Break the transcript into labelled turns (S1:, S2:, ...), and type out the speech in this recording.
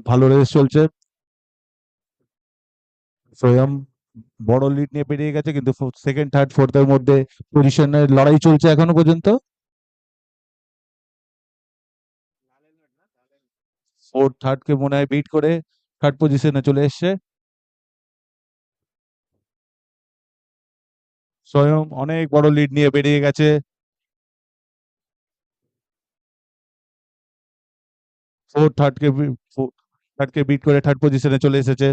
S1: ভালো রেস চলছে। সোয়াম বড় লিড নিয়ে পেরিয়ে গেছে, কিন্তু সেকেন্ড থার্ড ফোর্থের মধ্যে পজিশনের লড়াই চলছে এখনো পর্যন্ত। ফোর্থ থার্ড কে মনে হয় বিট করে থার্ড পজিশনে চলে এসছে। সোয়াম অনেক বড় লিড নিয়ে বেরিয়ে গেছে। ফোর্থ থার্ড কে বিট করে থার্ড পজিশনে চলে এসেছে।